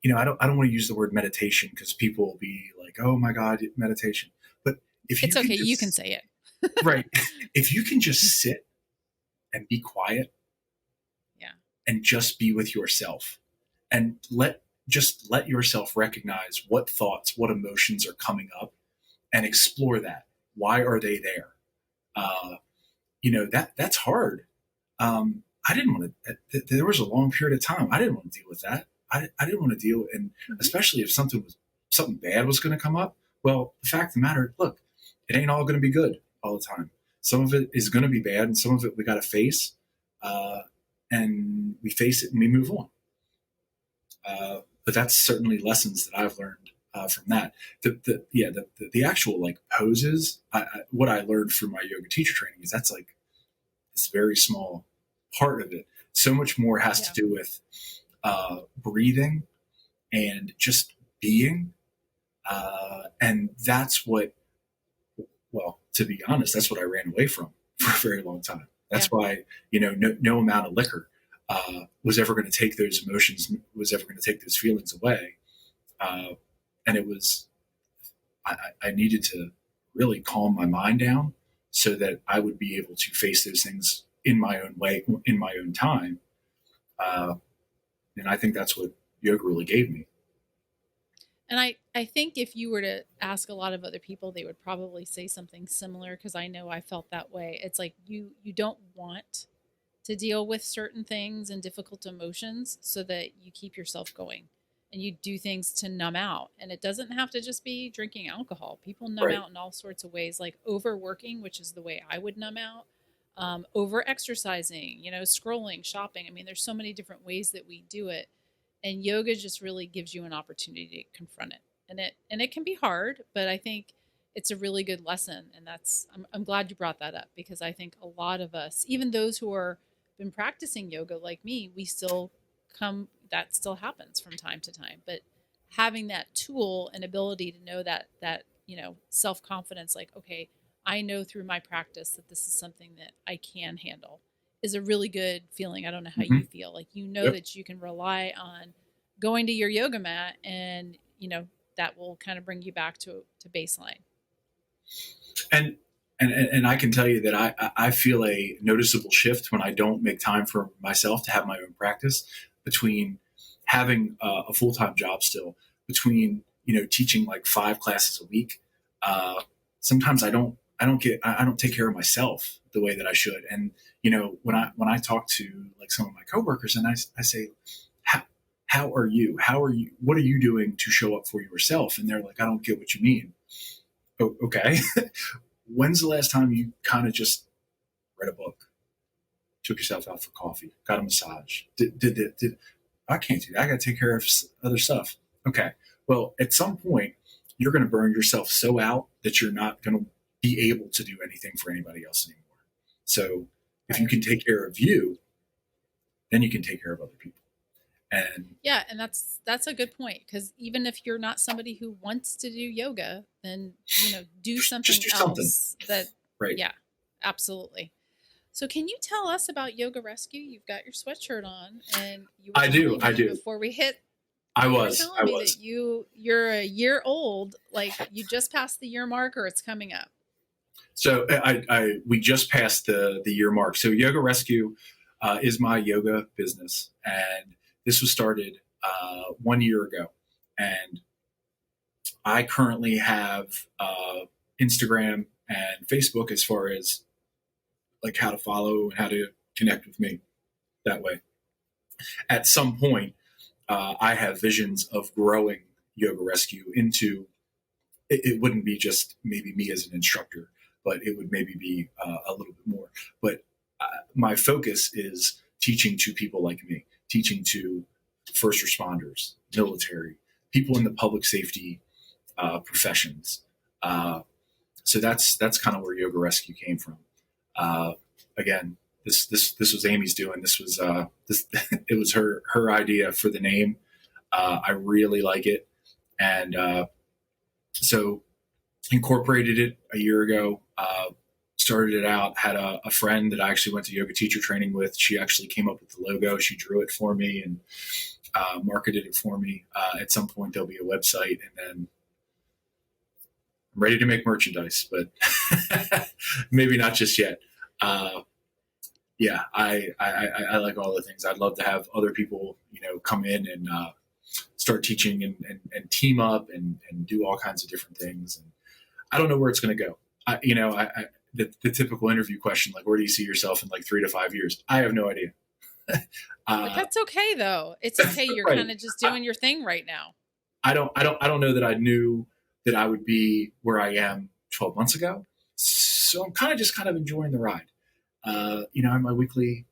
I don't want to use the word meditation because people will be like, oh my God, meditation. But if you It's can okay. You can just, say it. right, if you can just sit and be quiet Yeah. and just be with yourself and just let yourself recognize what thoughts, what emotions are coming up and explore that. Why are they there? That's hard. I didn't want to. There was a long period of time I didn't want to deal with that. I didn't want to deal, and Mm-hmm. especially if something bad was going to come up. Well, the fact of the matter, look, it ain't all going to be good all the time. Some of it is going to be bad, and some of it we got to face, and we face it and we move on. But that's certainly lessons that I've learned from that. The actual like poses. What I learned from my yoga teacher training is that's like this very small part of it. So much more has to do with breathing and just being, and that's what. Well, to be honest, that's what I ran away from for a very long time. That's why no amount of liquor was ever going to take those emotions, was ever going to take those feelings away. And it was, I needed to really calm my mind down so that I would be able to face those things in my own way, in my own time. And I think that's what yoga really gave me. And I think if you were to ask a lot of other people, they would probably say something similar, because I know I felt that way. It's like you don't want to deal with certain things and difficult emotions so that you keep yourself going and you do things to numb out. And it doesn't have to just be drinking alcohol. People numb Right. out in all sorts of ways, like overworking, which is the way I would numb out, over exercising, scrolling, shopping. I mean, there's so many different ways that we do it. And yoga just really gives you an opportunity to confront it. And it can be hard, but I think it's a really good lesson. And I'm glad you brought that up, because I think a lot of us, even those who are been practicing yoga like me, that still happens from time to time. But having that tool and ability to know that self-confidence, like, okay, I know through my practice that this is something that I can handle, is a really good feeling. I don't know how Mm-hmm. you feel. Like, Yep. that you can rely on going to your yoga mat, and that will kind of bring you back to baseline. And I can tell you that I feel a noticeable shift when I don't make time for myself to have my own practice, between having a full-time job still, between teaching like 5 classes a week. Sometimes I don't take care of myself the way that I should. And when I talk to like some of my coworkers, and I say, how are you? What are you doing to show up for yourself? And they're like, I don't get what you mean. Oh, okay. When's the last time you kind of just read a book, took yourself out for coffee, got a massage? Did I can't do that. I got to take care of other stuff. Okay. Well, at some point, you're going to burn yourself so out that you're not going to be able to do anything for anybody else anymore. So if you can take care of you, then you can take care of other people. And yeah, and that's a good point, because even if you're not somebody who wants to do yoga, then do something just do else. something. Right. Yeah, absolutely. So can you tell us about Yoga Rescue? You've got your sweatshirt on, and you were I do. before we hit. I You were was. telling me that you're a year old, like you just passed the year mark, or it's coming up. So we just passed the year mark. So Yoga Rescue is my yoga business, and this was started 1 year ago. And I currently have Instagram and Facebook as far as like how to follow and how to connect with me that way. At some point, I have visions of growing Yoga Rescue into, it wouldn't be just maybe me as an instructor, but it would maybe be a little bit more. But my focus is teaching to people like me, teaching to first responders, military, people in the public safety professions. So that's kind of where Yoga Rescue came from. Again, this was Amy's doing. This was it was her idea for the name. I really like it, and so incorporated it a year ago. started it out, had a friend that I actually went to yoga teacher training with. She actually came up with the logo. She drew it for me and marketed it for me. At some point, there'll be a website, and then I'm ready to make merchandise, but maybe not just yet. Yeah, I like all the things. I'd love to have other people, come in and start teaching and team up and do all kinds of different things. And I don't know where it's going to go. The typical interview question, like, where do you see yourself in like 3 to 5 years? I have no idea. But that's okay though. It's okay. You're right. kind of just doing your thing right now. I don't know that I knew that I would be where I am 12 months ago. So I'm kind of enjoying the ride. I have my weekly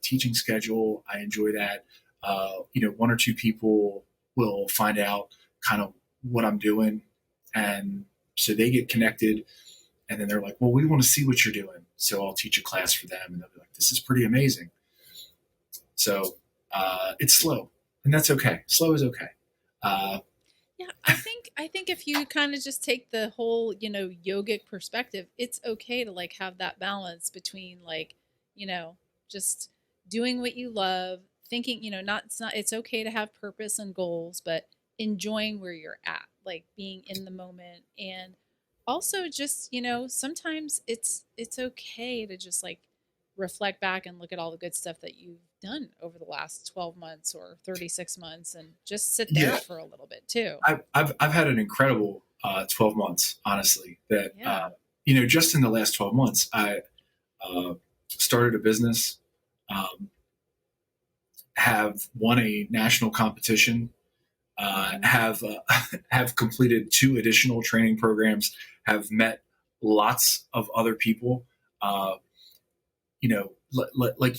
teaching schedule. I enjoy that. One or two people will find out kind of what I'm doing, and so they get connected, and then they're like, well, we want to see what you're doing. So I'll teach a class for them, and they'll be like, this is pretty amazing. So it's slow, and that's okay. Slow is okay. Yeah, I think if you kind of just take the whole, yogic perspective, it's okay to like have that balance between like, just doing what you love, thinking, it's okay to have purpose and goals, but enjoying where you're at, like being in the moment. And also just, sometimes it's okay to just like reflect back and look at all the good stuff that you've done over the last 12 months or 36 months and just sit there for a little bit too. I've had an incredible 12 months, honestly, that, Yeah. Just in the last 12 months, I started a business, have won a national competition, have completed 2 additional training programs, have met lots of other people, like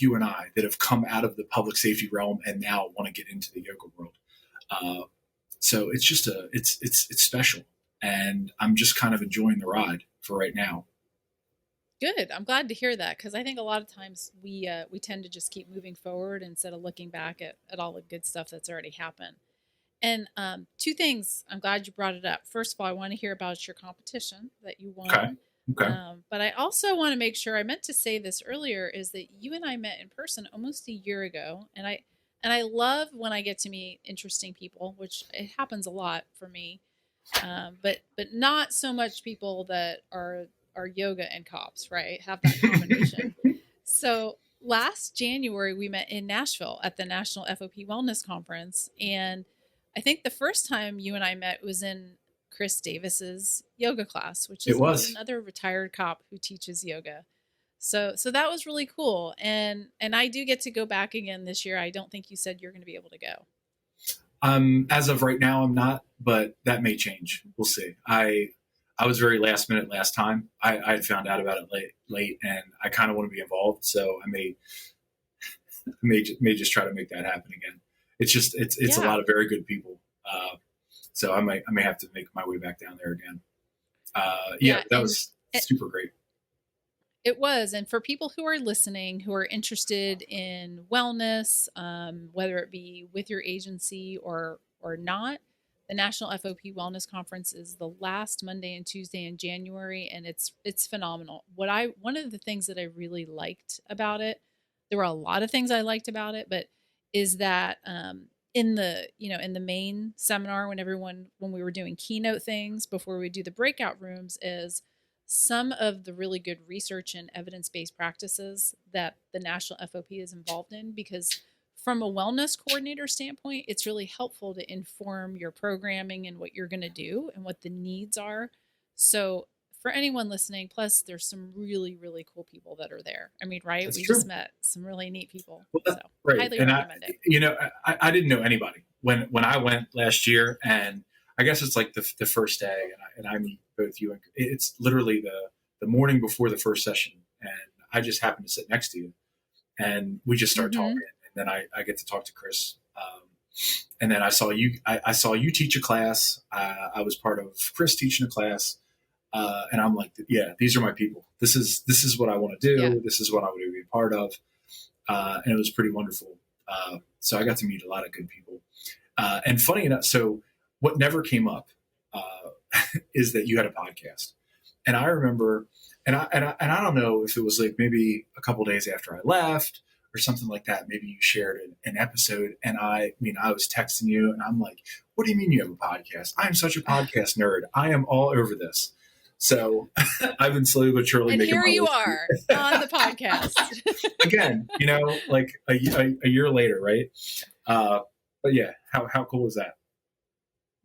you and I, that have come out of the public safety realm and now want to get into the yoga world. So it's just it's special, and I'm just kind of enjoying the ride for right now. Good. I'm glad to hear that, because I think a lot of times we tend to just keep moving forward instead of looking back at all the good stuff that's already happened. And 2 things, I'm glad you brought it up. First of all, I want to hear about your competition that you won. Okay. But I also want to make sure, I meant to say this earlier, is that you and I met in person almost a year ago, and I love when I get to meet interesting people, which it happens a lot for me, but not so much people that are yoga and cops, right? Have that combination. So last January we met in Nashville at the National FOP Wellness Conference, and I think the first time you and I met was in Chris Davis's yoga class, which It is was. another retired cop who teaches yoga. So that was really cool. And I do get to go back again this year. I don't think you said you're going to be able to go. As of right now, I'm not, but that may change. We'll see. I was very last minute last time. I had found out about it late, and I kind of want to be involved. So I may just try to make that happen again. It's a lot of very good people. So I may have to make my way back down there again. That was super great. It was. And for people who are listening, who are interested in wellness, whether it be with your agency or not, the National FOP Wellness Conference is the last Monday and Tuesday in January, and it's phenomenal. One of the things that I really liked about it, there were a lot of things I liked about it, but is that in the main seminar, when we were doing keynote things before we do the breakout rooms, is some of the really good research and evidence-based practices that the National FOP is involved in, because from a wellness coordinator standpoint, it's really helpful to inform your programming and what you're going to do and what the needs are. So for anyone listening, plus there's some really, really cool people that are there. I mean, right? That's we true. Just met some really neat people. Well, so right. highly And recommend it. I didn't know anybody when I went last year, and I guess it's like the first day, and I meet both you, and it's literally the morning before the first session, and I just happened to sit next to you, and we just start talking, and then I get to talk to Chris, and then I saw you teach a class. I was part of Chris teaching a class, and I'm like, yeah, these are my people. This is what I want to do. Yeah. This is what I want to be a part of, and it was pretty wonderful. So I got to meet a lot of good people, and funny enough, so what never came up is that you had a podcast. And I remember And I don't know if it was like maybe a couple days after I left or something like that. Maybe you shared an episode, and I mean, I was texting you, and I'm like, "What do you mean you have a podcast? I am such a podcast nerd. I am all over this." So I've been slowly but surely And making here my you way are on the podcast. again. Like a year later, right? But yeah, how cool is that?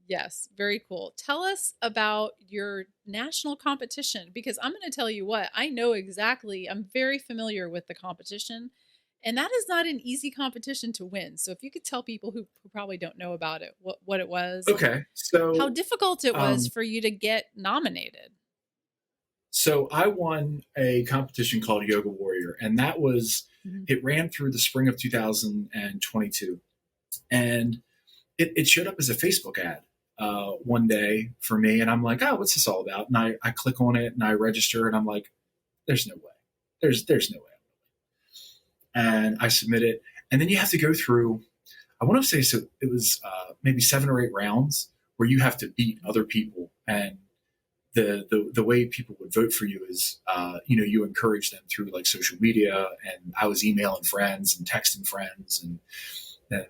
Yes, very cool. Tell us about your national competition, because I'm going to tell you what, I know exactly, I'm very familiar with the competition, and that is not an easy competition to win. So if you could tell people who probably don't know about it, what it was and Okay, how so difficult it was for you to get nominated. So I won a competition called Yoga Warrior, and that was it ran through the spring of 2022, and it showed up as a Facebook ad one day for me, and I'm like, oh, what's this all about? And I click on it and I register, and I'm like, there's no way, there's no way, and I submit it, and then you have to go through. I want to say so it was maybe 7 or 8 rounds where you have to beat other people, and the way people would vote for you is, you encourage them through like social media, and I was emailing friends and texting friends, and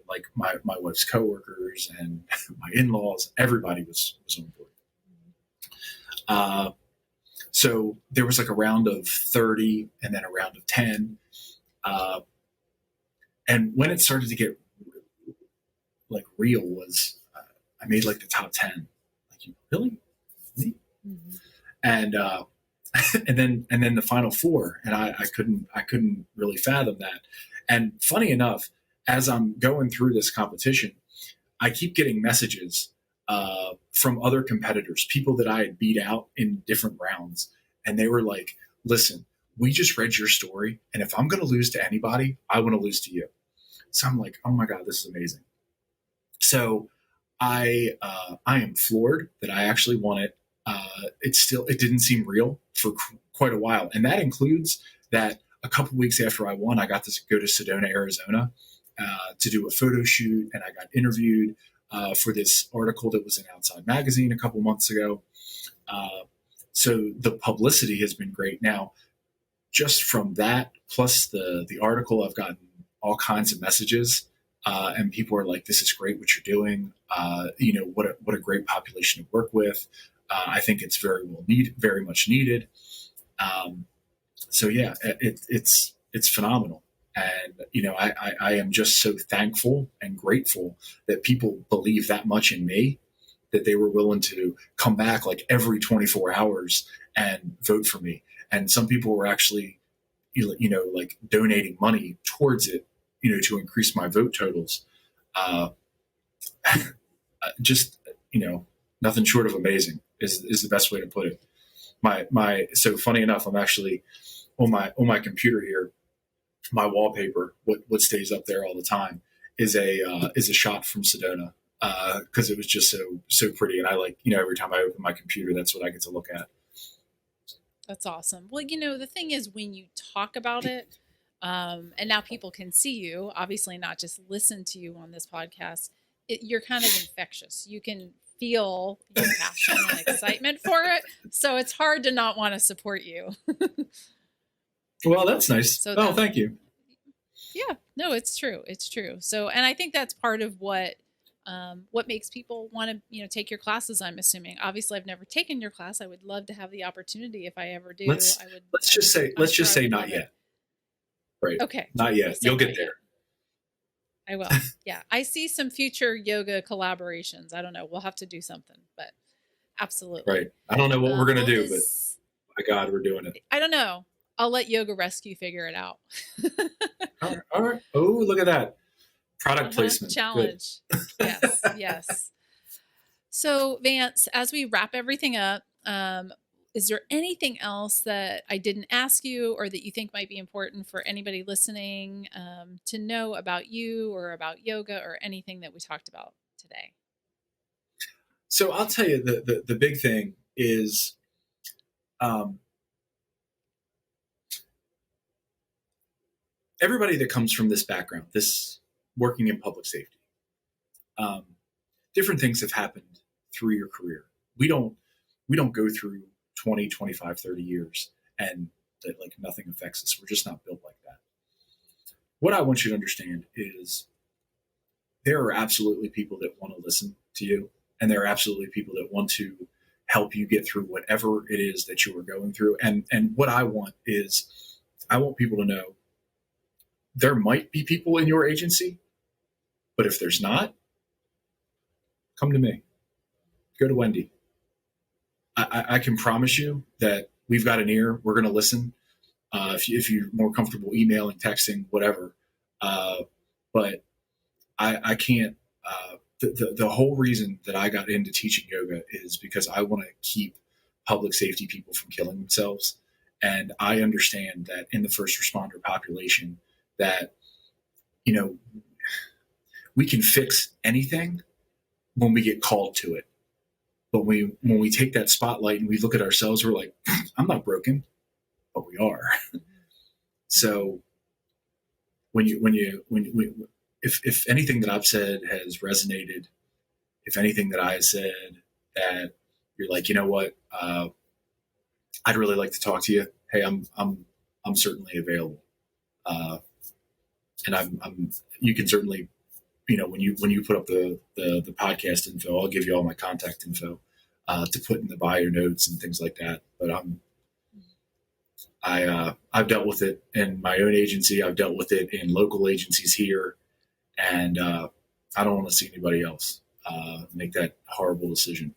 like my wife's coworkers and my in-laws, everybody was on board. So there was like a round of 30 and then a round of 10. And when it started to get like real was, I made like the top 10. Like, you really? Me? Mm-hmm. And and then the final four, and I couldn't really fathom that. And funny enough, as I'm going through this competition, I keep getting messages from other competitors, people that I had beat out in different rounds, and they were like, "Listen, we just read your story, and if I'm going to lose to anybody, I want to lose to you." So I'm like, "Oh my God, this is amazing." So I am floored that I actually won it. It didn't seem real for quite a while, and that includes that a couple weeks after I won, I got to go to Sedona, Arizona, to do a photo shoot, and I got interviewed for this article that was in Outside Magazine a couple months ago. So the publicity has been great. Now, just from that, plus the article, I've gotten all kinds of messages. And people are like, "This is great what you're doing. What a great population to work with. I think it's very much needed." So yeah, it's phenomenal, and I am just so thankful and grateful that people believe that much in me, that they were willing to come back like every 24 hours and vote for me. And some people were actually, like donating money towards it, to increase my vote totals. Just, nothing short of amazing is the best way to put it. So funny enough, I'm actually on my computer here. My wallpaper, what stays up there all the time, is a shot from Sedona, because it was just so pretty, and I like, every time I open my computer, that's what I get to look at. That's awesome. Well, the thing is, when you talk about it, and now people can see you, obviously not just listen to you on this podcast, you're kind of infectious. You can feel your passion and excitement for it. So it's hard to not want to support you. Well, that's nice. So thank you. Yeah, no, it's true. It's true. So, and I think that's part of what makes people want to, take your classes, I'm assuming. Obviously, I've never taken your class. I would love to have the opportunity if I ever do. Let's just say not yet. Right. Okay. Not yet. You'll get there. I will. Yeah. I see some future yoga collaborations. I don't know. We'll have to do something, but absolutely. Right. I don't know what we're going to do, but my God, we're doing it. I don't know. I'll let Yoga Rescue figure it out. All right. Oh, look at that. Product placement. Challenge. Yes. Yes. So Vance, as we wrap everything up, is there anything else that I didn't ask you or that you think might be important for anybody listening to know about you or about yoga or anything that we talked about today? So I'll tell you, the big thing is everybody that comes from this background, this working in public safety, different things have happened through your career. We don't go through 20, 25, 30 years and that like nothing affects us. We're just not built like that. What I want you to understand is there are absolutely people that want to listen to you, and there are absolutely people that want to help you get through whatever it is that you are going through. And what I want is I want people to know there might be people in your agency, but if there's not, come to me. Go to Wendy. I can promise you that we've got an ear. We're going to listen. If you're more comfortable emailing, texting, whatever. But I can't. The whole reason that I got into teaching yoga is because I want to keep public safety people from killing themselves. And I understand that in the first responder population that, we can fix anything when we get called to it. But when we take that spotlight and we look at ourselves, we're like, I'm not broken, but we are. So if anything that I've said has resonated, if anything that I said that you're like, you know what, I'd really like to talk to you. Hey, I'm certainly available. And you can certainly, when you put up the podcast info, I'll give you all my contact info to put in the bio notes and things like that. But I've dealt with it in my own agency. I've dealt with it in local agencies here, and I don't want to see anybody else make that horrible decision.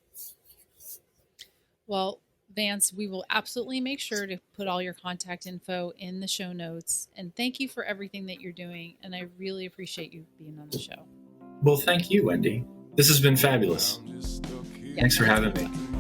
Well, Vance, we will absolutely make sure to put all your contact info in the show notes. And thank you for everything that you're doing. And I really appreciate you being on the show. Well, thank you, Wendy. This has been fabulous. Thanks for having me.